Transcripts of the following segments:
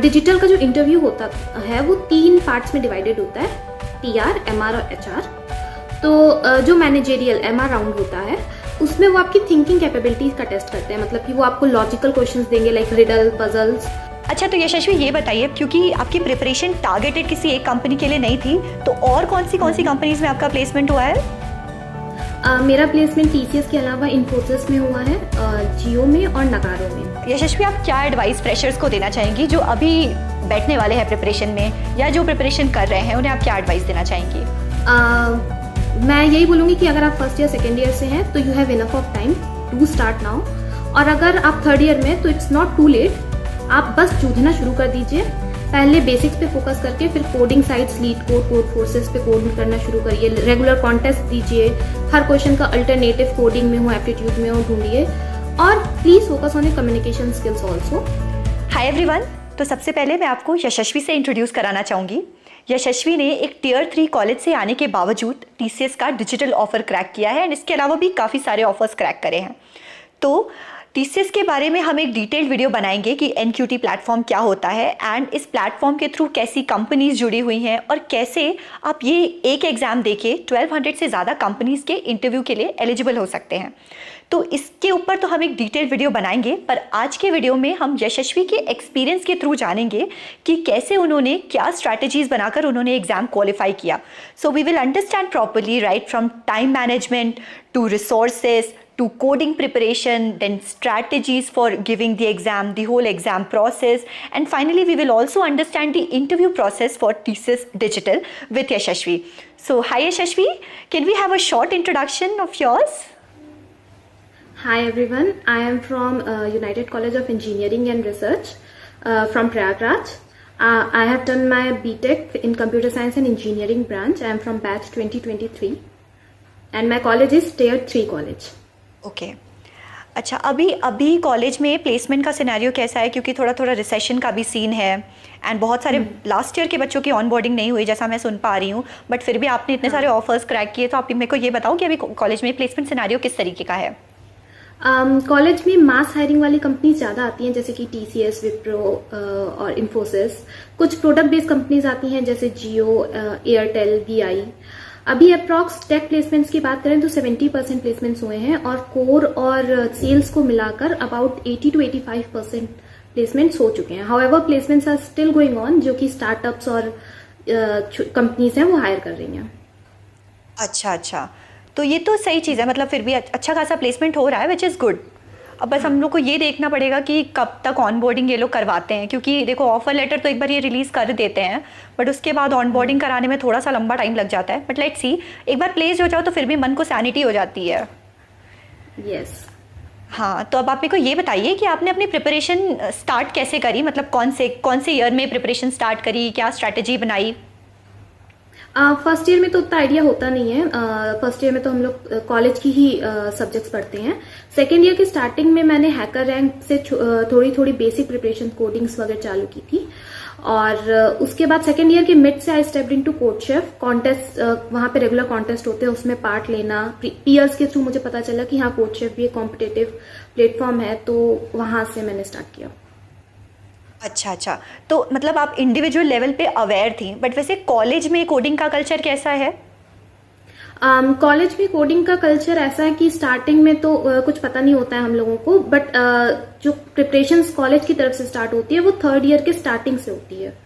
Digital का जो interview होता है वो 3 पार्ट्स में डिवाइडेड होता है, टीआर, एमआर और एचआर। तो जो मैनेजेरियल एमआर राउंड होता है उसमें वो आपकी थिंकिंग कैपेबिलिटीज का टेस्ट करते हैं, मतलब कि वो आपको लॉजिकल क्वेश्चंस देंगे लाइक रिडल, पजल्स। अच्छा, तो यशस्वी ये बताइए, क्योंकि आपकी प्रिपरेशन टारगेटेड किसी एक कंपनी के लिए नहीं थी, तो और कौन सी कंपनीज में आपका प्लेसमेंट हुआ है? मेरा प्लेसमेंट टीसीएस के अलावा इन्फोसिस में हुआ है, जियो में और नगारो में। यशस्वी, आप क्या एडवाइस फ्रेशर्स को देना चाहेंगी जो अभी बैठने वाले हैं प्रिपरेशन में, या जो प्रिपरेशन कर रहे हैं, उन्हें आप क्या एडवाइस देना चाहेंगी? मैं यही बोलूँगी कि अगर आप फर्स्ट ईयर सेकेंड ईयर से हैं तो you have enough of time to start now, और अगर आप थर्ड ईयर में तो इट्स नॉट टू लेट, आप बस जूझना शुरू कर दीजिए। पहले बेसिक्स पे फोकस करके फिर coding sites, leet code, code forces पे कोड करना शुरू करिए, रेगुलर कॉन्टेस्ट दीजिए, हर क्वेश्चन का अल्टरनेटिव कोडिंग में हो, एप्टीट्यूड में हो ढूंढिए, और please focus on your communication skills also. Hi everyone, तो सबसे पहले मैं आपको यशस्वी से इंट्रोड्यूस कराना चाहूँगी। यशस्वी ने एक टियर 3 कॉलेज से आने के बावजूद टीसीएस का डिजिटल ऑफर क्रैक किया है, एंड इसके अलावा भी काफ़ी सारे ऑफर्स क्रैक करे हैं। तो टीसीएस के बारे में हम एक डिटेल्ड वीडियो बनाएंगे कि एनक्यूटी प्लेटफॉर्म क्या होता है, एंड इस प्लेटफॉर्म के थ्रू कैसी कंपनीज जुड़ी हुई हैं, और कैसे आप ये एक एग्ज़ाम देके 1200 से ज़्यादा कंपनीज के इंटरव्यू के लिए एलिजिबल हो सकते हैं। तो इसके ऊपर तो हम एक डिटेल्ड वीडियो बनाएंगे, पर आज के वीडियो में हम यशस्वी के एक्सपीरियंस के थ्रू जानेंगे कि कैसे उन्होंने क्या स्ट्रैटेजीज बनाकर उन्होंने एग्जाम क्वालिफाई किया। So we will understand properly right from time management to resources to coding preparation, then strategies for giving the exam, the whole exam process, and finally we will also understand the interview process for TCS Digital with Yashasvi. So hi Yashasvi, can we have a short introduction of yours? Hi everyone, I am from United College of Engineering and Research from Prayagraj. I have done my BTech in Computer Science and Engineering branch. I am from batch 2023 and my college is Tier 3 college. Okay अच्छा, अभी college में placement का scenario कैसा है? क्योंकि थोड़ा recession का भी सीन है, एंड बहुत सारे लास्ट ईयर के बच्चों की ऑनबोर्डिंग नहीं हुई जैसा मैं सुन पा रही हूँ, बट फिर भी आपने इतने सारे ऑफर्स क्रैक किए, तो आप मेरे को ये बताओ कि अभी कॉलेज में प्लेसमेंट सिनेरियो किस तरीके का है? कॉलेज में मास हायरिंग वाली कंपनीज ज़्यादा आती हैं, जैसे कि टीसीएस, विप्रो और इन्फोसिस। कुछ प्रोडक्ट बेस्ड कंपनीज आती हैं जैसे जियो, एयरटेल, वीआई। अभी अप्रॉक्स टेक प्लेसमेंट्स की बात करें तो 70% प्लेसमेंट्स हुए हैं, और कोर और सेल्स को मिलाकर अबाउट 80 to 85% प्लेसमेंट्स हो चुके हैं। However placements are still going on, जो कि स्टार्टअप्स और कंपनीज हैं वो हायर कर रही हैं। अच्छा, तो ये तो सही चीज़ है, मतलब फिर भी अच्छा खासा प्लेसमेंट हो रहा है, विच इज़ गुड। अब बस हम लोग को ये देखना पड़ेगा कि कब तक ऑनबोर्डिंग ये लोग करवाते हैं, क्योंकि देखो ऑफर लेटर तो एक बार ये रिलीज़ कर देते हैं, बट उसके बाद ऑनबोर्डिंग कराने में थोड़ा सा लंबा टाइम लग जाता है। बट लेट्स सी, एक बार प्लेस हो जाओ तो फिर भी मन को सैनिटी हो जाती है। यस। हाँ, तो अब आप मेरे को ये बताइए कि आपने अपनी प्रिपरेशन स्टार्ट कैसे करी, मतलब कौन से ईयर में प्रिपरेशन स्टार्ट करी, क्या स्ट्रैटेजी बनाई? फर्स्ट ईयर में तो उतना आइडिया होता नहीं है। फर्स्ट ईयर में तो हम लोग कॉलेज की ही सब्जेक्ट्स पढ़ते हैं। सेकेंड ईयर की स्टार्टिंग में मैंने हैकर रैंक से थोड़ी बेसिक प्रिपरेशन, कोडिंग्स वगैरह चालू की थी, और उसके बाद सेकेंड ईयर के मिड से I stepped into CodeChef contest. वहां पे रेगुलर कॉन्टेस्ट होते हैं, उसमें पार्ट लेना, पीयर्स के थ्रू मुझे पता चला कि हाँ कोडशेफ भी एक कॉम्पिटिटिव प्लेटफॉर्म है, तो वहां से मैंने स्टार्ट किया। अच्छा, तो मतलब आप इंडिविजुअल लेवल पे अवेयर थी, बट वैसे कॉलेज में कोडिंग का कल्चर कैसा है? कॉलेज में कोडिंग का कल्चर ऐसा है कि स्टार्टिंग में तो कुछ पता नहीं होता है हम लोगों को, बट जो प्रिपरेशंस कॉलेज की तरफ से स्टार्ट होती है वो थर्ड ईयर के स्टार्टिंग से होती है।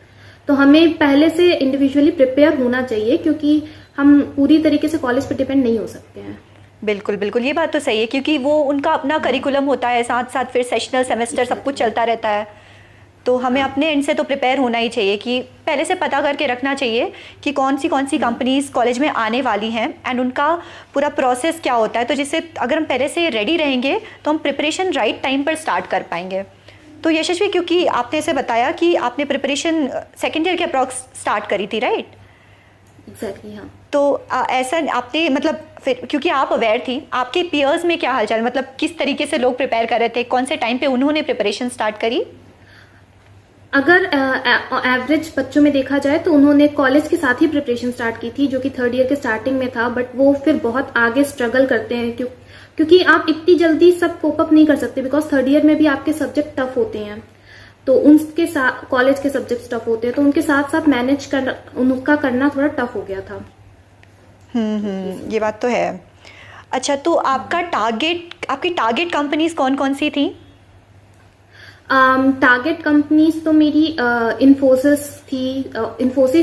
तो हमें पहले से इंडिविजुअली प्रिपेयर होना चाहिए, क्योंकि हम पूरी तरीके से कॉलेज पर डिपेंड नहीं हो सकते हैं। बिल्कुल, ये बात तो सही है, क्योंकि वो उनका अपना करिकुलम होता है, साथ साथ फिर सेशनल सेमेस्टर सब कुछ चलता रहता है। तो हमें अपने एंड से तो प्रिपेयर होना ही चाहिए, कि पहले से पता करके रखना चाहिए कि कौन सी कंपनीज कॉलेज में आने वाली हैं, एंड उनका पूरा प्रोसेस क्या होता है। तो जिससे अगर हम पहले से रेडी रहेंगे तो हम प्रिपरेशन राइट टाइम पर स्टार्ट कर पाएंगे। तो यशस्वी, क्योंकि आपने ऐसे बताया कि आपने प्रिपरेशन सेकेंड ईयर के अप्रॉक्स स्टार्ट करी थी, राइट? एग्जैक्टली, हाँ। तो ऐसा आपने मतलब फिर, क्योंकि आप अवेयर थी, आपके पीयर्स में क्या हालचाल, मतलब किस तरीके से लोग प्रिपेयर कर रहे थे, कौन से टाइम पे उन्होंने प्रिपरेशन स्टार्ट करी? अगर एवरेज बच्चों में देखा जाए तो उन्होंने कॉलेज के साथ ही प्रिपरेशन स्टार्ट की थी, जो कि थर्ड ईयर के स्टार्टिंग में था, बट वो फिर बहुत आगे स्ट्रगल करते हैं, क्योंकि आप इतनी जल्दी सब कोप अप नहीं कर सकते, बिकॉज थर्ड ईयर में भी आपके सब्जेक्ट टफ होते हैं। तो उनके साथ कॉलेज के सब्जेक्ट्स टफ होते हैं, तो उनके साथ साथ मैनेज कर उनका करना थोड़ा टफ हो गया था। ये बात तो है। अच्छा, तो आपकी टारगेट कंपनीज कौन कौन सी थी? टारगेट कंपनीज तो मेरी इन्फोसिस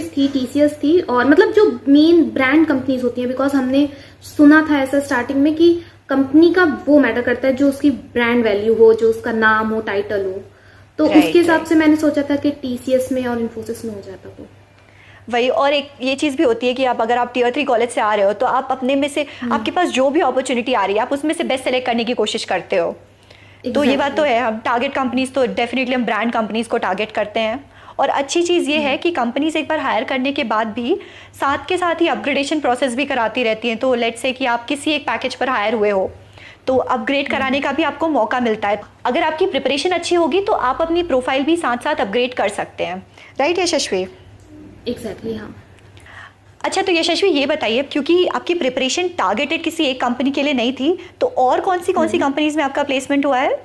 थी, टीसीएस थी, और मतलब जो मेन ब्रांड कंपनीज होती हैं, बिकॉज हमने सुना था ऐसा स्टार्टिंग में कि कंपनी का वो मैटर करता है जो उसकी ब्रांड वैल्यू हो, जो उसका नाम हो, टाइटल हो। तो उसके हिसाब से मैंने सोचा था कि टीसीएस में और इन्फोसिस में हो जाता। तो वही, और एक ये चीज़ भी होती है कि आप अगर आप टियर 3 कॉलेज से आ रहे हो तो आप अपने में से आपके पास जो भी अपॉर्चुनिटी आ रही है आप उसमें से बेस्ट सेलेक्ट करने की कोशिश करते हो। तो ये बात तो है, हम टारगेट कंपनीज तो डेफिनेटली हम ब्रांड कंपनीज को टारगेट करते हैं। और अच्छी चीज़ ये है कि कंपनीज एक बार हायर करने के बाद भी साथ के साथ ही अपग्रेडेशन प्रोसेस भी कराती रहती हैं। तो लेट्स से कि आप किसी एक पैकेज पर हायर हुए हो तो अपग्रेड कराने का भी आपको मौका मिलता है। अगर आपकी प्रिपरेशन अच्छी होगी तो आप अपनी प्रोफाइल भी साथ साथ अपग्रेड कर सकते हैं। राइट यशस्वी? एग्जैक्टली, हाँ। अच्छा, तो यशस्वी ये बताइए, क्योंकि आपकी प्रिपरेशन टारगेटेड किसी एक कंपनी के लिए नहीं थी, तो और कौन सी कंपनीज में आपका प्लेसमेंट हुआ है?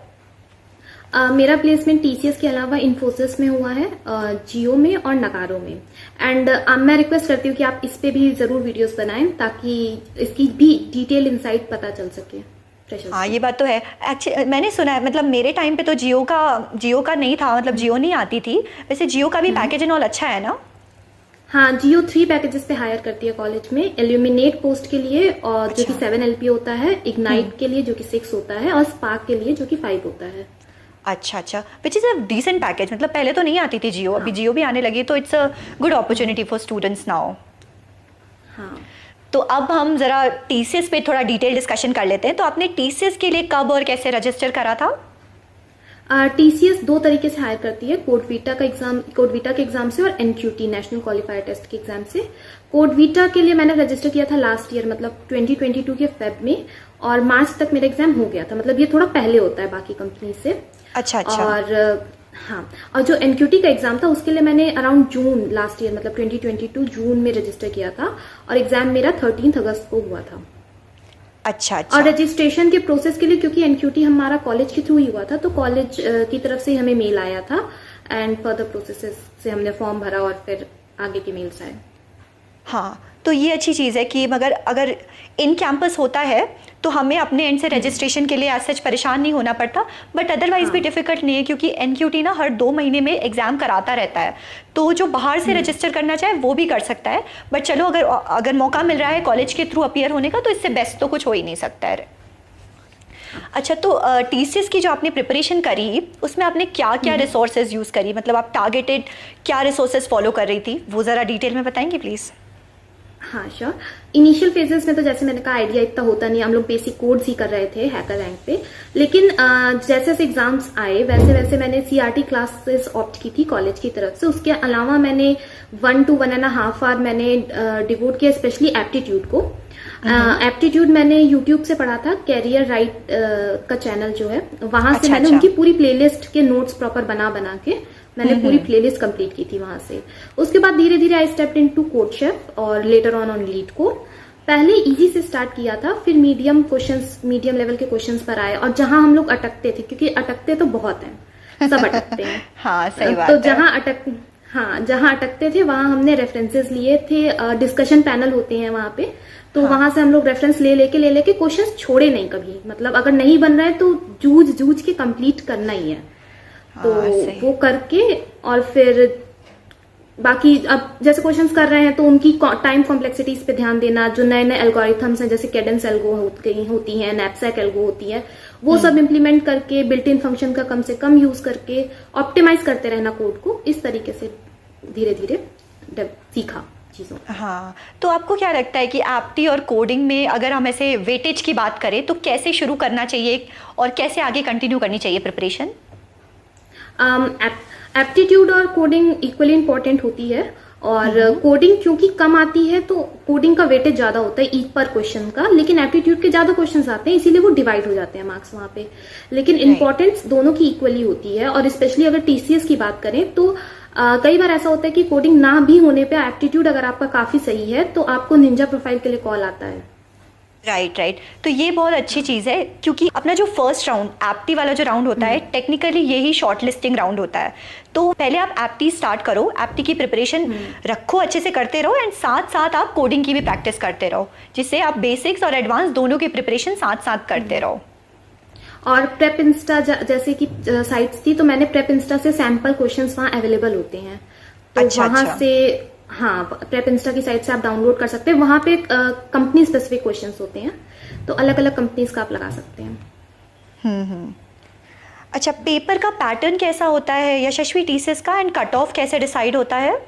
मेरा प्लेसमेंट टीसीएस के अलावा इन्फोसिस में हुआ है, जियो में और नकारो में। एंड मैं रिक्वेस्ट करती हूँ कि आप इस पे भी जरूर वीडियोस बनाएं ताकि इसकी भी डिटेल इंसाइट पता चल सके। हाँ, ये बात तो है। एक्चुअली मैंने सुना है, मतलब मेरे टाइम पे तो जियो का नहीं था, मतलब जियो नहीं आती थी। वैसे जियो का भी पैकेज एंड ऑल अच्छा है ना? हाँ, जियो 3 पैकेजेस पे हायर करती है कॉलेज में, एल्यूमिनेट पोस्ट के लिए और जो कि 7 एलपी होता है, इग्नाइट के लिए जो कि 6 होता है, और स्पार्क के लिए जो कि 5 होता है। अच्छा, which is a decent package. मतलब पहले तो नहीं आती थी जियो, अभी जियो भी आने लगी, तो it's a good opportunity for students now. हाँ, तो अब हम ज़रा टीसीएस पे थोड़ा डिटेल डिस्कशन कर लेते हैं। तो आपने टीसीएस के लिए कब और कैसे रजिस्टर करा था? टीसीएस 2 तरीके से हायर करती है, कोड वीटा के एग्जाम से और एनक्यूटी नेशनल क्वालिफायर टेस्ट के एग्जाम से। कोड वीटा के लिए मैंने रजिस्टर किया था लास्ट ईयर, मतलब 2022 के फेब में, और मार्च तक मेरा एग्जाम हो गया था। मतलब ये थोड़ा पहले होता है बाकी कंपनी से। अच्छा। और हाँ, और जो एनक्यूटी का एग्जाम था उसके लिए मैंने अराउंड जून लास्ट ईयर, मतलब 2022 जून में रजिस्टर किया था, और एग्जाम मेरा 13 अगस्त को हुआ था। अच्छा। और रजिस्ट्रेशन के प्रोसेस के लिए, क्योंकि एनक्यूटी हमारा कॉलेज के थ्रू ही हुआ था, तो कॉलेज की तरफ से हमें मेल आया था, एंड फर्दर प्रोसेसेस से हमने फॉर्म भरा और फिर आगे के मेल्स आए। हाँ, तो ये अच्छी चीज़ है कि मगर अगर इन कैंपस होता है तो हमें अपने एंड से रजिस्ट्रेशन के लिए एज सच परेशान नहीं होना पड़ता। बट अदरवाइज भी डिफिकल्ट नहीं है, क्योंकि एनक्यूटी ना हर 2 महीने में एग्जाम कराता रहता है, तो जो बाहर से रजिस्टर करना चाहे वो भी कर सकता है। बट चलो, अगर मौका मिल रहा है कॉलेज के थ्रू अपीयर होने का तो इससे बेस्ट तो कुछ हो ही नहीं सकता है। अच्छा, तो टीसीएस की जो आपने प्रिपरेशन करी उसमें आपने क्या क्या रिसोर्सेज यूज़ करी? मतलब आप टारगेटेड क्या रिसोर्सेज फॉलो कर रही थी, वो ज़रा डिटेल में बताएंगे प्लीज़? हाँ श्योर। इनिशियल फेजेस में तो जैसे मैंने कहा आइडिया इतना होता नहीं, हम लोग बेसिक कोड्स ही कर रहे थे हैकर रैंक पे। लेकिन जैसे जैसे एग्जाम्स आए वैसे वैसे मैंने सीआरटी क्लासेस ऑप्ट की थी कॉलेज की तरफ से। उसके अलावा मैंने 1 to 1.5 आवर मैंने डिवोट किया स्पेशली एप्टीट्यूड को। एप्टीट्यूड मैंने यूट्यूब से पढ़ा था, कैरियर राइट का चैनल जो है, वहां से मैंने उनकी पूरी प्लेलिस्ट के नोट्स प्रॉपर बना बना के मैंने पूरी प्लेलिस्ट कंप्लीट की थी वहां से। उसके बाद धीरे धीरे I stepped into code chef और लेटर ऑन लीड को। पहले इजी से स्टार्ट किया था, फिर मीडियम लेवल के क्वेश्चंस पर आए, और जहां हम लोग अटकते थे, क्योंकि अटकते तो बहुत हैं, सब अटकते हैं। हाँ, सही बात तो है। जहां अटकते थे वहां हमने रेफरेंसेस लिए थे, डिस्कशन पैनल होते हैं वहां पे, तो वहां से हम लोग रेफरेंस ले लेके क्वेश्चंस छोड़े नहीं कभी। मतलब अगर नहीं बन रहा है तो जूझ के कंप्लीट करना ही है। तो वो करके, और फिर बाकी अब जैसे क्वेश्चंस कर रहे हैं तो उनकी टाइम कॉम्प्लेक्सिटीज पे ध्यान देना, जो नए नए एल्गोरिथम्स हैं जैसे कैडेंस एल्गो होती हैं, नैपसैक एल्गो होती है, वो सब इंप्लीमेंट करके बिल्ट इन फंक्शन का कम से कम यूज करके ऑप्टिमाइज करते रहना कोड को। इस तरीके से धीरे धीरे सीखा चीजों। हाँ, तो आपको क्या लगता है कि एप्टी और कोडिंग में अगर हम ऐसे वेटेज की बात करें तो कैसे शुरू करना चाहिए और कैसे आगे कंटिन्यू करनी चाहिए प्रिपरेशन? एप्टीट्यूड और कोडिंग इक्वली इंपॉर्टेंट होती है, और कोडिंग क्योंकि कम आती है तो कोडिंग का वेटेज ज्यादा होता है ईच पर क्वेश्चन का, लेकिन एप्टीट्यूड के ज्यादा क्वेश्चंस आते हैं इसीलिए वो डिवाइड हो जाते हैं मार्क्स वहां पे। लेकिन इंपॉर्टेंस दोनों की इक्वली होती है, और स्पेशली अगर टीसीएस की बात करें तो कई बार ऐसा होता है कि कोडिंग ना भी होने पे एप्टीट्यूड अगर आपका काफी सही है तो आपको निंजा प्रोफाइल के लिए कॉल आता है। राइट राइट, तो ये बहुत अच्छी चीज़ है क्योंकि अपना जो फर्स्ट राउंड एप्टी वाला जो राउंड होता है टेक्निकली यही शॉर्ट लिस्टिंग राउंड होता है। तो पहले आप एप्टी स्टार्ट करो, एप्टी की प्रिपरेशन रखो, अच्छे से करते रहो एंड साथ साथ आप कोडिंग की भी प्रैक्टिस करते रहो, जिससे आप बेसिक्स और एडवांस दोनों की प्रिपरेशन साथ साथ करते रहो। और प्रेप इंस्टा जैसे कि साइट्स थी, तो मैंने प्रेप इंस्टा से सैंपल क्वेश्चंस वहाँ अवेलेबल होते हैं, तो अच्छा, वहाँ अच्छा। से हाँ प्रेप इंस्टा की साइट से आप डाउनलोड कर सकते हैं। वहाँ पे कंपनी स्पेसिफिक क्वेश्चंस होते हैं, तो अलग अलग कंपनीज का आप लगा सकते हैं। अच्छा, पेपर का पैटर्न कैसा होता है यशस्वी टीसीएस का, एंड कट ऑफ कैसे डिसाइड होता है?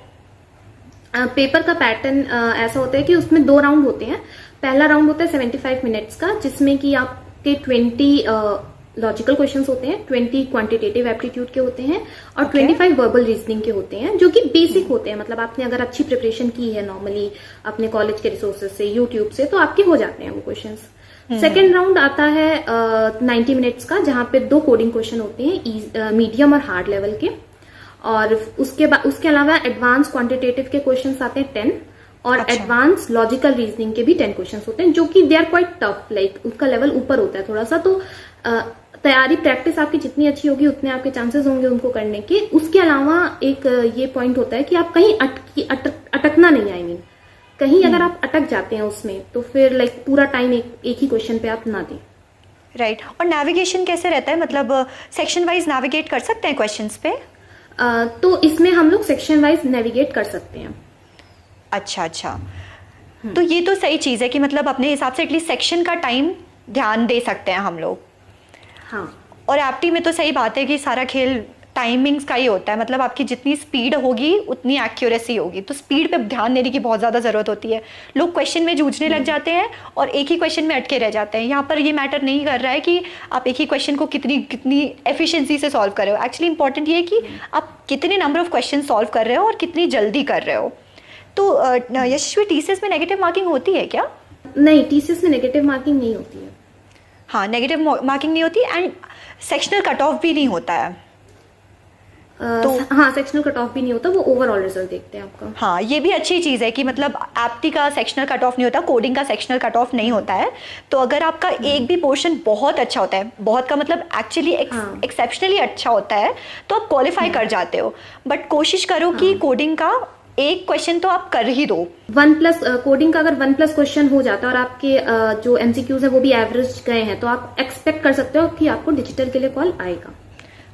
पेपर का पैटर्न ऐसा होता है कि उसमें 2 राउंड होते हैं। पहला राउंड होता है 75 मिनट्स का, जिसमें कि आपके 20 लॉजिकल क्वेश्चंस होते हैं, 20 क्वांटिटेटिव एप्टीट्यूड के होते हैं और 25 वर्बल रीजनिंग के होते हैं, जो कि बेसिक होते हैं। मतलब आपने अगर अच्छी प्रिपरेशन की है नॉर्मली अपने कॉलेज के रिसोर्सेज से, यूट्यूब से, तो आपके हो जाते हैं वो क्वेश्चंस। सेकेंड राउंड आता है 90 मिनट्स का, जहां पे 2 कोडिंग क्वेश्चन होते हैं, मीडियम और हार्ड लेवल के। और उसके अलावा एडवांस क्वांटिटेटिव के क्वेश्चंस आते हैं 10, और अच्छा। एडवांस लॉजिकल रीजनिंग के भी 10 क्वेश्चंस होते हैं, जो कि they are quite tough, like उनका लेवल ऊपर होता है थोड़ा सा। तो तैयारी प्रैक्टिस आपकी जितनी अच्छी होगी उतने आपके चांसेस होंगे उनको करने के। उसके अलावा एक ये पॉइंट होता है कि आप कहीं अटकना नहीं, आई मीन कहीं अगर आप अटक जाते हैं उसमें, तो फिर लाइक पूरा टाइम एक ही क्वेश्चन पे आप ना दें। राइट, और नेविगेशन कैसे रहता है, मतलब सेक्शन वाइज नेविगेट कर सकते हैं क्वेश्चंस पे? तो इसमें हम लोग सेक्शन वाइज नेविगेट कर सकते हैं। अच्छा अच्छा, तो ये तो सही चीज़ है कि मतलब अपने हिसाब से एटलीस्ट सेक्शन का टाइम ध्यान दे सकते हैं हम लोग। हाँ, और एप्टी में तो सही बात है कि सारा खेल टाइमिंग्स का ही होता है, मतलब आपकी जितनी स्पीड होगी उतनी एक्यूरेसी होगी, तो स्पीड पे ध्यान देने की बहुत ज़्यादा ज़रूरत होती है। लोग क्वेश्चन में जूझने लग जाते हैं और एक ही क्वेश्चन में अटके रह जाते हैं। यहाँ पर ये मैटर नहीं कर रहा है कि आप एक ही क्वेश्चन को कितनी कितनी एफिशिएंसी से सॉल्व कर रहे हो। एक्चुअली इंपॉर्टेंट ये है कि आप कितने नंबर ऑफ क्वेश्चन सॉल्व कर रहे हो और कितनी जल्दी कर रहे हो। तो यशस्वी, टीसीएस में नेगेटिव मार्किंग होती है क्या? नहीं, टीसीएस में नेगेटिव मार्किंग नहीं होती है। हाँ, नेगेटिव मार्किंग नहीं होती एंड सेक्शनल कट ऑफ भी नहीं होता है। तो हाँ, सेक्शनल कट ऑफ भी नहीं होता, वो ओवरऑल रिजल्ट देखते हैं आपका। हाँ, ये भी अच्छी चीज़ है कि मतलब एप्टी का सेक्शनल कट ऑफ नहीं होता, कोडिंग का सेक्शनल कट ऑफ नहीं होता है। तो अगर आपका एक भी पोर्शन बहुत अच्छा होता है, बहुत का मतलब एक्चुअली एक्सेप्शनली अच्छा होता है, तो आप क्वालिफाई कर जाते हो। बट कोशिश करो कि कोडिंग का एक क्वेश्चन तो आप कर ही दो। 1+ कोडिंग का अगर 1+ क्वेश्चन हो जाता है और आपके जो एमसीक्यूज है वो भी एवरेज गए हैं, तो आप एक्सपेक्ट कर सकते हो कि आपको डिजिटल के लिए कॉल आएगा।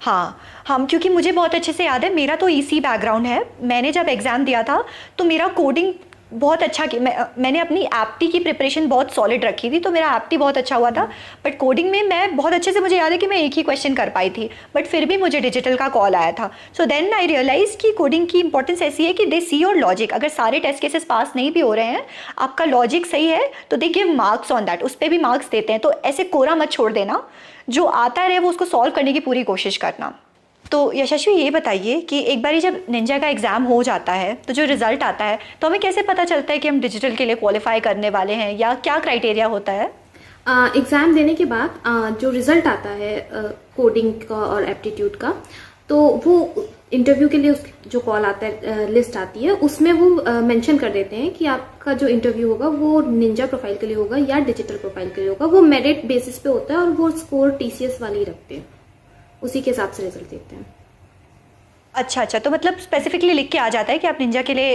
हाँ, हम क्योंकि मुझे बहुत अच्छे से याद है, मेरा तो ईसी बैकग्राउंड है। मैंने जब एग्ज़ाम दिया था तो मेरा कोडिंग बहुत अच्छा की मैंने अपनी एप्टी की प्रिपरेशन बहुत सॉलिड रखी थी, तो मेरा एप्टी बहुत अच्छा हुआ था। बट कोडिंग में मैं बहुत अच्छे से, मुझे याद है कि मैं एक ही क्वेश्चन कर पाई थी, बट फिर भी मुझे डिजिटल का कॉल आया था। सो देन आई रियलाइज कि कोडिंग की इंपॉर्टेंस ऐसी है कि दे सी योर लॉजिक। अगर सारे टेस्ट केसेस पास नहीं भी हो रहे हैं, आपका लॉजिक सही है, तो they give marks on that, उस पर भी मार्क्स देते हैं। तो ऐसे कोरा मत छोड़ देना, जो आता रहे वो उसको सॉल्व करने की पूरी कोशिश करना। तो यशस्वी, ये बताइए कि एक बार जब निंजा का एग्ज़ाम हो जाता है तो जो रिज़ल्ट आता है, तो हमें कैसे पता चलता है कि हम डिजिटल के लिए क्वालिफाई करने वाले हैं, या क्या क्राइटेरिया होता है? एग्जाम देने के बाद जो रिजल्ट आता है कोडिंग का और एप्टीट्यूड का, तो वो इंटरव्यू के लिए जो कॉल आता है, लिस्ट आती है, उसमें वो मेंशन कर देते हैं कि आपका जो इंटरव्यू होगा वो निंजा प्रोफाइल के लिए होगा या डिजिटल प्रोफाइल के लिए होगा। वो मेरिट बेसिस पे होता है और वो स्कोर टीसीएस वाले ही रखते हैं, उसी के हिसाब से रिजल्ट देते हैं। अच्छा अच्छा, तो मतलब स्पेसिफिकली लिख के आ जाता है कि आप निंजा के लिए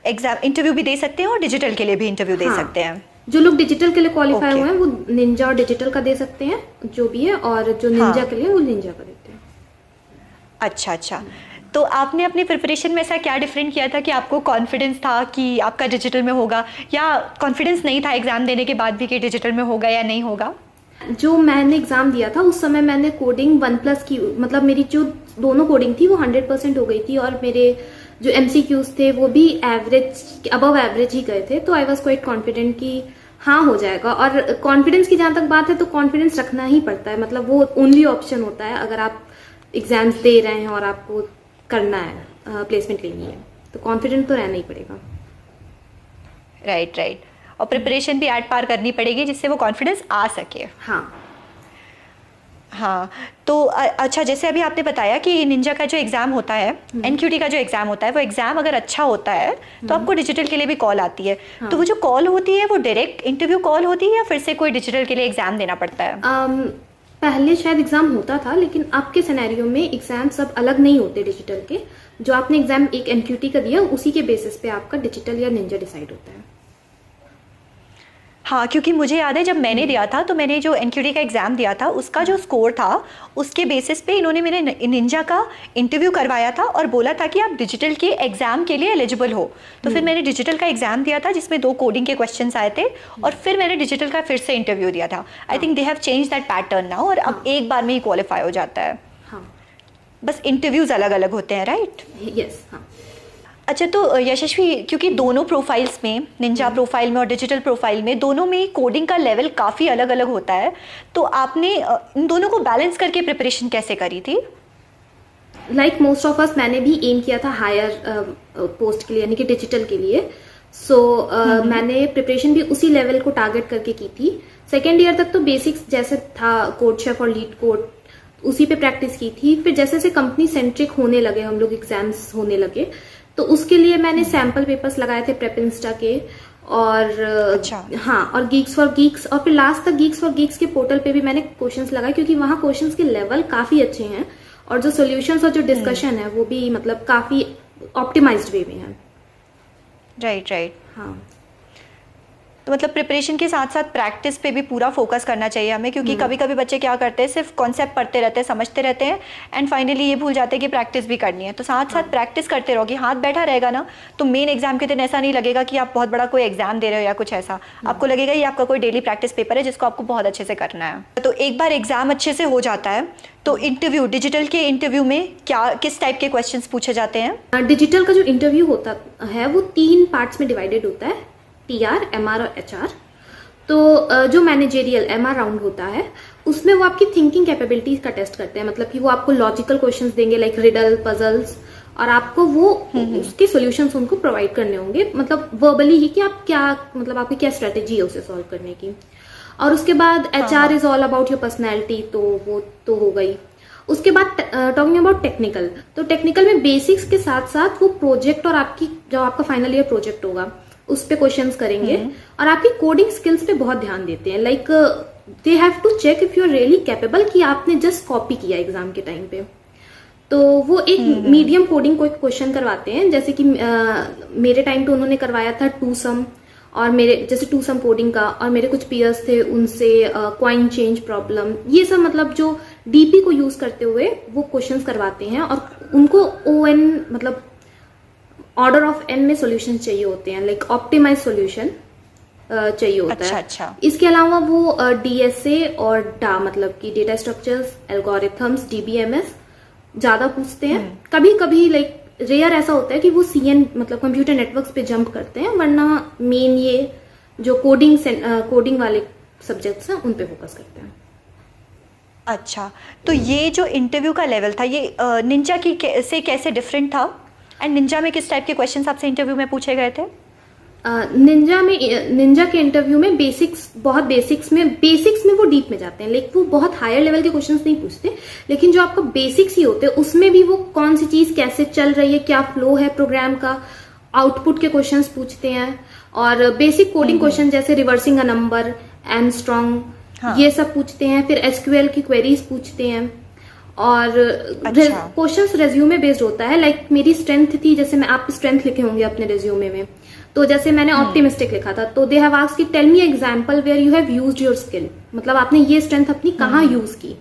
एग्जाम इंटरव्यू भी दे सकते हैं और डिजिटल के लिए भी इंटरव्यू दे सकते हैं। जो लोग डिजिटल के लिए क्वालिफाई Okay. हुए हैं वो निंजा और डिजिटल का दे सकते हैं, जो भी है, और जो निंजा के लिए वो निंजा का देते हैं। अच्छा अच्छा, तो आपने अपनी प्रिपरेशन में ऐसा क्या डिफरेंट किया था कि आपको कॉन्फिडेंस था कि आपका डिजिटल में होगा, या कॉन्फिडेंस नहीं था एग्जाम देने के बाद भी कि डिजिटल में होगा या नहीं होगा? जो मैंने एग्जाम दिया था उस समय मैंने कोडिंग 1+ की, मतलब मेरी जो दोनों कोडिंग थी वो 100% हो गई थी, और मेरे जो एमसीक्यूज थे वो भी एवरेज, अबव एवरेज ही गए थे। तो आई वॉज क्वाइट कॉन्फिडेंट कि हाँ हो जाएगा। और कॉन्फिडेंस की जहां तक बात है, तो कॉन्फिडेंस रखना ही पड़ता है, मतलब वो ओनली ऑप्शन होता है अगर आप एग्जाम्स दे रहे हैं और आपको करना है, प्लेसमेंट लेनी है, तो कॉन्फिडेंट तो रहना ही पड़ेगा। राइट राइट, और प्रिपरेशन भी ऐड पार करनी पड़ेगी जिससे वो कॉन्फिडेंस आ सके। हाँ, हाँ, तो अच्छा, जैसे अभी आपने बताया कि निंजा का जो एग्ज़ाम होता है, एनक्यूटी का जो एग्ज़ाम होता है, वो एग्ज़ाम अगर अच्छा होता है तो आपको डिजिटल के लिए भी कॉल आती है। हाँ। तो वो जो कॉल होती है वो डायरेक्ट इंटरव्यू कॉल होती है या फिर से कोई डिजिटल के लिए एग्ज़ाम देना पड़ता है? पहले शायद एग्जाम होता था, लेकिन अब के सिनेरियो में एग्जाम सब अलग नहीं होते डिजिटल के। जो आपने एग्जाम एक एनक्यूटी का दिया, उसी के बेसिस पे आपका डिजिटल या निंजा डिसाइड होता है। हाँ, क्योंकि मुझे याद है जब मैंने दिया था तो मैंने जो एनक्यूटी का एग्ज़ाम दिया था उसका जो स्कोर था उसके बेसिस पे इन्होंने मेरे निंजा का इंटरव्यू करवाया था और बोला था कि आप डिजिटल के एग्ज़ाम के लिए एलिजिबल हो। तो फिर मैंने डिजिटल का एग्ज़ाम दिया था जिसमें 2 कोडिंग के क्वेश्चंस आए थे और फिर मैंने डिजिटल का फिर से इंटरव्यू दिया था। I think they have change that pattern now, और अब एक बार में ही क्वालिफाई हो जाता है। हाँ, बस इंटरव्यूज़ अलग अलग होते हैं, राइट? यस। हाँ, अच्छा, तो यशस्वी, क्योंकि दोनों प्रोफाइल्स में, निंजा प्रोफाइल में और डिजिटल प्रोफाइल में, दोनों में कोडिंग का लेवल काफ़ी अलग अलग होता है, तो आपने इन दोनों को बैलेंस करके प्रिपरेशन कैसे करी थी? लाइक मोस्ट ऑफ अस, मैंने भी एम किया था हायर पोस्ट के लिए, यानी कि डिजिटल के लिए। सो मैंने प्रिपरेशन भी उसी लेवल को टारगेट करके की थी। सेकेंड ईयर तक तो बेसिक्स जैसे था, कोड शेफ और लीड कोड, उसी पे प्रैक्टिस की थी। फिर जैसे जैसे कंपनी सेंट्रिक होने लगे, हम लोग एग्जाम्स होने लगे, तो उसके लिए मैंने सैम्पल पेपर्स लगाए थे प्रेप इंस्टा के, और अच्छा। हाँ, और गीक्स फॉर गीक्स, और फिर लास्ट तक गीक्स फॉर गीक्स के पोर्टल पे भी मैंने क्वेश्चंस लगाए, क्योंकि वहाँ क्वेश्चंस के लेवल काफी अच्छे हैं और जो सॉल्यूशंस और जो डिस्कशन है वो भी मतलब काफी ऑप्टिमाइज्ड वे में है। Right, right. हाँ, तो मतलब प्रिपरेशन के साथ साथ प्रैक्टिस पे भी पूरा फोकस करना चाहिए हमें, क्योंकि कभी कभी बच्चे क्या करते हैं, सिर्फ कॉन्सेप्ट पढ़ते रहते हैं, समझते रहते हैं, एंड फाइनली ये भूल जाते हैं कि प्रैक्टिस भी करनी है। तो साथ साथ प्रैक्टिस करते रहोगे, हाथ बैठा रहेगा ना, तो मेन एग्जाम के दिन ऐसा नहीं लगेगा कि आप बहुत बड़ा कोई एग्जाम दे रहे हो या कुछ ऐसा। आपको लगेगा ये आपका कोई डेली प्रैक्टिस पेपर है जिसको आपको बहुत अच्छे से करना है। तो एक बार एग्जाम अच्छे से हो जाता है तो इंटरव्यू, डिजिटल के इंटरव्यू में क्या, किस टाइप के क्वेश्चंस पूछे जाते हैं? डिजिटल का जो इंटरव्यू होता है वो 3 पार्ट्स में डिवाइडेड होता है, टीआर, एमआर और एचआर। तो जो मैनेजेरियल एमआर राउंड होता है उसमें वो आपकी थिंकिंग कैपेबिलिटीज का टेस्ट करते हैं। मतलब कि वो आपको लॉजिकल क्वेश्चंस देंगे, लाइक रिडल, पजल्स, और आपको वो उसके सॉल्यूशंस उनको प्रोवाइड करने होंगे, मतलब वर्बली ही, कि आप क्या, मतलब आपकी क्या स्ट्रेटेजी है उसे सॉल्व करने की। और उसके बाद HR is all about your personality, तो वो तो हो गई। उसके बाद टॉकिंग अबाउट टेक्निकल, तो टेक्निकल में बेसिक्स के साथ साथ वो प्रोजेक्ट और आपकी जो आपका फाइनल ईयर प्रोजेक्ट होगा उस पे क्वेश्चंस करेंगे, और आपकी कोडिंग स्किल्स पे बहुत ध्यान देते हैं। Like they have to check if you are really capable, कि आपने जस्ट कॉपी किया एग्जाम के टाइम पे। तो वो एक मीडियम कोडिंग को क्वेश्चन करवाते हैं, जैसे कि मेरे टाइम पे उन्होंने करवाया था टू सम, और मेरे जैसे टू सम कोडिंग का, और मेरे कुछ पीयर्स थे उनसे क्वाइन चेंज प्रॉब्लम, ये सब मतलब जो डीपी को यूज करते हुए वो क्वेश्चंस करवाते हैं, और उनको ओएन मतलब ऑर्डर ऑफ एन में सॉल्यूशन चाहिए होते हैं, लाइक ऑप्टिमाइज सॉल्यूशन चाहिए होता है। अच्छा। इसके अलावा वो डीएसए और डा, मतलब कि डेटा स्ट्रक्चर्स, एल्गोरिथम्स, डीबीएमएस ज्यादा पूछते हैं। कभी कभी लाइक रेयर ऐसा होता है कि वो सीएन मतलब कंप्यूटर नेटवर्क्स पे जंप करते हैं, वरना मेन ये जो कोडिंग वाले सब्जेक्ट्स हैं उन पे फोकस करते हैं। अच्छा, तो ये जो इंटरव्यू का लेवल था ये निंजा की से कैसे डिफरेंट था, एंड निंजा में किस टाइप के क्वेश्चंस आपसे इंटरव्यू में पूछे गए थे? निंजा के इंटरव्यू में बेसिक्स में वो डीप में जाते हैं, लाइक वो बहुत हायर लेवल के क्वेश्चंस नहीं पूछते, लेकिन जो आपका बेसिक्स ही होते हैं उसमें भी वो कौन सी चीज कैसे चल रही है, क्या फ्लो है प्रोग्राम का, आउटपुट के क्वेश्चंस पूछते हैं, और बेसिक कोडिंग क्वेश्चन जैसे रिवर्सिंग अ नंबर, एमस्ट्रॉन्ग, ये सब पूछते हैं। फिर एसक्यूएल की क्वेरीज पूछते हैं, और क्वेश्चंस रेज्यूमे बेस्ड होता है। लाइक मेरी स्ट्रेंथ थी, जैसे मैं, आप स्ट्रेंथ लिखे होंगे अपने रेज्यूमे में, तो जैसे मैंने ऑप्टिमिस्टिक लिखा था, तो दे हैव आस्क्ड कि tell me example where you have used your skill, मतलब आपने ये स्ट्रेंथ अपनी कहाँ यूज की।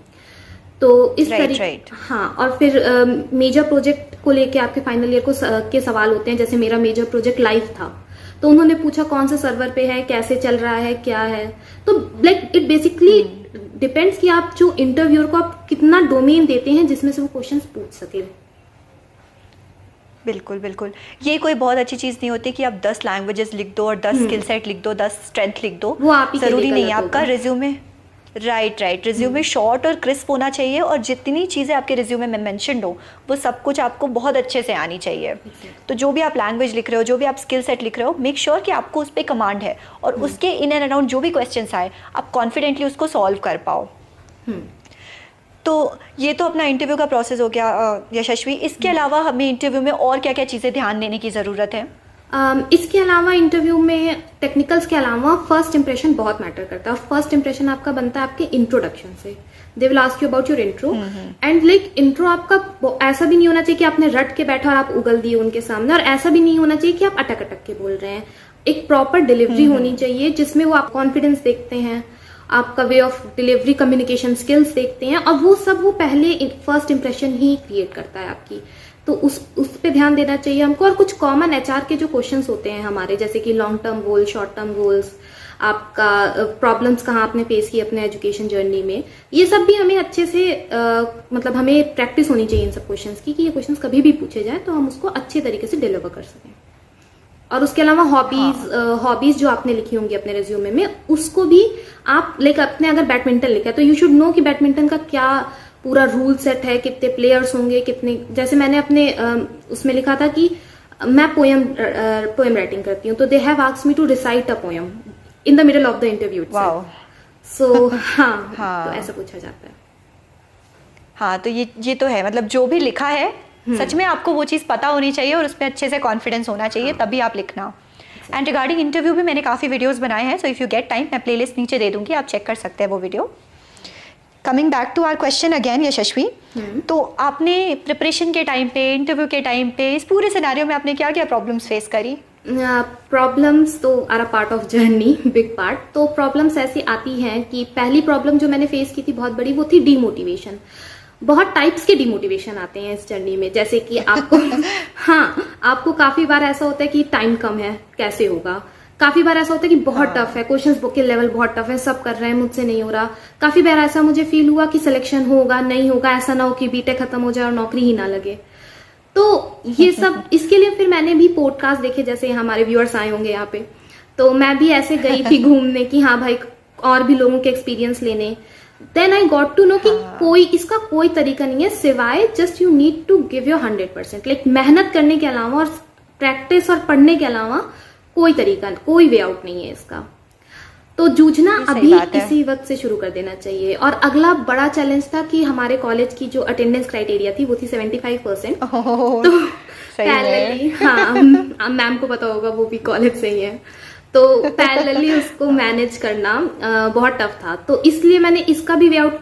तो इस तरीके, हाँ। और फिर मेजर प्रोजेक्ट को लेके आपके फाइनल ईयर के सवाल होते हैं, जैसे मेरा मेजर प्रोजेक्ट लाइव था, तो उन्होंने पूछा कौन से सर्वर पे है, कैसे चल रहा है, क्या है। तो लाइक इट बेसिकली डिपेंड्स कि आप जो इंटरव्यूअर को आप कितना डोमेन देते हैं जिसमें से वो क्वेश्चंस पूछ सके। बिल्कुल बिल्कुल, ये कोई बहुत अच्छी चीज़ नहीं होती कि आप 10 लैंग्वेजेस लिख दो और 10 स्किल सेट लिख दो, 10 स्ट्रेंथ लिख दो, वो आप ही ज़रूरी नहीं है। आपका रिज्यूमे, राइट, रिज्यूमे शॉर्ट और क्रिस्प होना चाहिए, और जितनी चीज़ें आपके रिज्यूमे में मेंशन्ड हो वो सब कुछ आपको बहुत अच्छे से आनी चाहिए। तो जो भी आप लैंग्वेज लिख रहे हो, जो भी आप स्किल सेट लिख रहे हो, मेक श्योर कि आपको उस पर कमांड है, और उसके इन एंड अराउंड जो भी क्वेश्चंस आए आप कॉन्फिडेंटली उसको सॉल्व कर पाओ। तो ये तो अपना इंटरव्यू का प्रोसेस हो गया यशस्वी। इसके अलावा हमें इंटरव्यू में और क्या क्या चीज़ें ध्यान देने की ज़रूरत है? इसके अलावा इंटरव्यू में टेक्निकल्स के अलावा फर्स्ट इंप्रेशन बहुत मैटर करता है। फर्स्ट इंप्रेशन आपका बनता है आपके इंट्रोडक्शन से। They will ask you about your intro and like intro आपका ऐसा भी नहीं होना चाहिए कि आपने रट के बैठा और आप उगल दिए उनके सामने, और ऐसा भी नहीं होना चाहिए कि आप अटक अटक के बोल रहे हैं। एक प्रॉपर डिलीवरी होनी चाहिए जिसमें वो आप कॉन्फिडेंस देखते हैं, आपका way of delivery, communication skills देखते हैं, और वो सब वो पहले फर्स्ट इंप्रेशन ही क्रिएट करता है आपकी। तो उस पे ध्यान देना चाहिए हमको। और कुछ कॉमन एचआर के जो क्वेश्चंस होते हैं हमारे, जैसे कि long term goal, short term goals, आपका प्रॉब्लम्स कहाँ आपने फेस की अपने एजुकेशन जर्नी में, ये सब भी हमें अच्छे से मतलब हमें प्रैक्टिस होनी चाहिए इन सब क्वेश्चंस की, कि ये क्वेश्चंस कभी भी पूछे जाए तो हम उसको अच्छे तरीके से डिलीवर कर सकें। और उसके अलावा हॉबीज जो आपने लिखी होंगी अपने रिज्यूमे में, उसको भी आप लाइक अपने अगर बैडमिंटन लिखा है तो यू शुड नो कि बैडमिंटन का क्या पूरा रूल सेट है, कितने प्लेयर्स होंगे, कितने, जैसे मैंने अपने उसमें लिखा था कि मैं पोएम राइटिंग करती हूँ, तो they have asked me to recite a poem in the middle of the interview. So हाँ, तो ऐसा पूछा जाता है। हाँ, तो ये तो है, मतलब जो भी लिखा है सच में आपको वो चीज़ पता होनी चाहिए और उसमें अच्छे से कॉन्फिडेंस होना चाहिए, तभी आप लिखना। एंड रिगार्डिंग इंटरव्यू भी मैंने काफ़ी वीडियोस बनाए हैं, so if you get time मैं प्लेलिस्ट नीचे दे दूंगी, आप चेक कर सकते हैं वो video. Coming back to our question again Yashasvi, तो आपने प्रिपरेशन के टाइम पे, इंटरव्यू के टाइम पे, इस पूरे सिनेरियो में आपने क्या क्या प्रॉब्लम्स फेस करी? प्रॉब्लम्स तो are a part of journey, big part. तो प्रॉब्लम्स ऐसी आती हैं कि पहली प्रॉब्लम जो मैंने फेस की थी बहुत बड़ी, वो थी डीमोटिवेशन। बहुत टाइप्स के डीमोटिवेशन आते हैं इस जर्नी में, जैसे कि आपको हाँ, आपको काफी बार ऐसा होता है कि टाइम कम है, कैसे होगा। काफी बार ऐसा होता है कि बहुत टफ है, क्वेश्चंस बुक के लेवल बहुत टफ है, सब कर रहे हैं, मुझसे नहीं हो रहा। काफी बार ऐसा मुझे फील हुआ कि सिलेक्शन होगा नहीं होगा, ऐसा ना हो कि बीटेक खत्म हो जाए और नौकरी ही ना लगे। तो ये सब, इसके लिए फिर मैंने भी पॉडकास्ट देखे, जैसे हमारे व्यूअर्स आए होंगे यहाँ पे, तो मैं भी ऐसे गई थी घूमने की हाँ भाई और भी लोगों के एक्सपीरियंस लेने। Then I got to know कि इसका कोई तरीका नहीं है सिवाय just you need to give your 100%। Like मेहनत करने के अलावा और प्रैक्टिस और पढ़ने के अलावा कोई तरीका, कोई वे आउट नहीं है इसका। तो जूझना अभी इसी वक्त से शुरू कर देना चाहिए। और अगला बड़ा चैलेंज था कि हमारे कॉलेज की जो अटेंडेंस क्राइटेरिया थी वो थी 75%। तो पैरेलली, हाँ मैम को पता होगा, वो भी कॉलेज से ही है, तो पैरेलली उसको मैनेज करना बहुत टफ था। तो इसलिए मैंने इसका भी way out,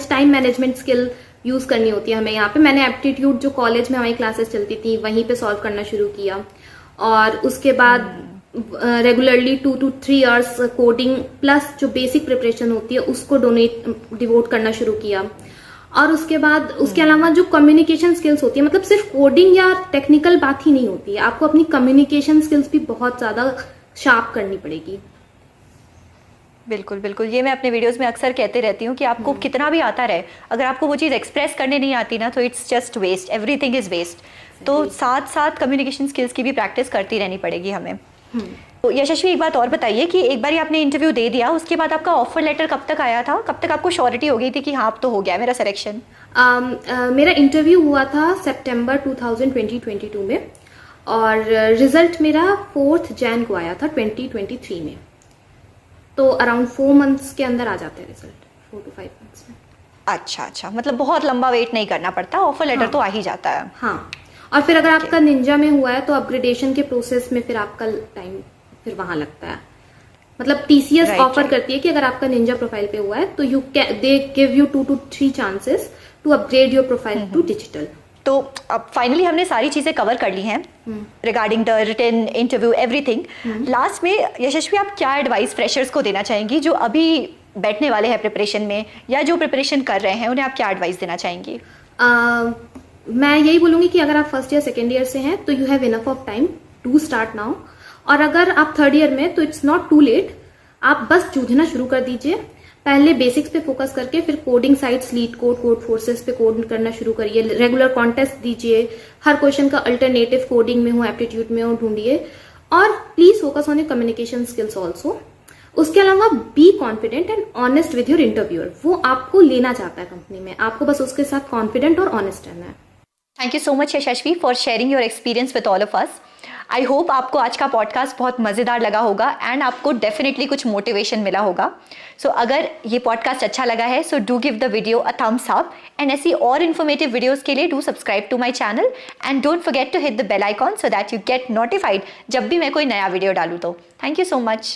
time management skill use करनी होती है हमें यहाँ पे। मैंने एप्टीट्यूड जो कॉलेज में हमारी क्लासेस चलती थी वहीं पे सॉल्व करना शुरू किया, और उसके बाद regularly 2 to 3 hours coding plus जो बेसिक प्रिपरेशन होती है उसको डिवोट करना शुरू किया। और उसके बाद उसके अलावा जो कम्युनिकेशन स्किल्स होती है, मतलब सिर्फ कोडिंग या टेक्निकल बात ही नहीं होती है, आपको अपनी कम्युनिकेशन स्किल्स भी बहुत ज्यादा शार्प करनी पड़ेगी। बिल्कुल बिल्कुल, ये मैं अपने वीडियोस में अक्सर कहते रहती हूँ कि आपको कितना भी आता रहे, अगर आपको वो चीज़ एक्सप्रेस करने नहीं आती ना, तो it's just waste, everything is waste. तो साथ साथ कम्युनिकेशन स्किल्स की भी प्रैक्टिस करती रहनी पड़ेगी हमें। तो यशस्वी, एक बात और बताइए कि एक बार आपने इंटरव्यू दे दिया, उसके बाद आपका ऑफर लेटर कब तक आया था? कब तक आपको श्योरिटी हो गई थी कि हाँ अब तो हो गया मेरा सिलेक्शन? मेरा इंटरव्यू हुआ था सितंबर 2022 में, और रिजल्ट मेरा 4 जनवरी को आया था 2023 में। तो अराउंड 4 मंथ्स के अंदर आ जाता है रिजल्ट, 4 to 5 मंथ्स में। अच्छा, मतलब बहुत लंबा वेट नहीं करना पड़ता, ऑफर लेटर तो आ ही जाता है। हाँ, और फिर अगर आपका निंजा में हुआ है तो अपग्रेडेशन के प्रोसेस में फिर आपका टाइम फिर वहां लगता है। मतलब टीसीएस ऑफर करती है कि अगर आपका निंजा प्रोफाइल पे हुआ है तो they give you 2 to 3 chances to upgrade your profile to digital. तो अब फाइनली हमने सारी चीजें कवर कर ली हैं regarding the written interview everything. Last में यशस्वी, आप क्या एडवाइस फ्रेशर्स को देना चाहेंगी जो अभी बैठने वाले हैं प्रिपरेशन में, या जो प्रिपरेशन कर रहे हैं, उन्हें आप क्या एडवाइस देना चाहेंगी? मैं यही बोलूंगी कि अगर आप फर्स्ट ईयर सेकेंड ईयर से हैं तो you have enough of time to start now, और अगर आप थर्ड ईयर में तो इट्स नॉट टू लेट, आप बस जूझना शुरू कर दीजिए। पहले बेसिक्स पे फोकस करके फिर coding sites, leet code, code forces पे कोड करना शुरू करिए। रेगुलर कॉन्टेस्ट दीजिए, हर क्वेश्चन का अल्टरनेटिव कोडिंग में हो, एप्टीट्यूड में हो, ढूंढिए। और please focus on your communication skills also. उसके अलावा be confident and honest with your interviewer. वो आपको लेना चाहता है कंपनी में, आपको बस उसके साथ कॉन्फिडेंट और ऑनेस्ट रहना है। Thank you so much Yashasvi for sharing your experience with all of us. I hope आपको आज का पॉडकास्ट बहुत मज़ेदार लगा होगा एंड आपको डेफिनेटली कुछ मोटिवेशन मिला होगा। सो अगर ये पॉडकास्ट अच्छा लगा है so do give the video a thumbs up and ऐसी और इन्फॉर्मेटिव वीडियोस के लिए do subscribe to my channel and don't forget to hit the bell icon so that you get notified जब भी मैं कोई नया वीडियो डालूँ तो। Thank you so much.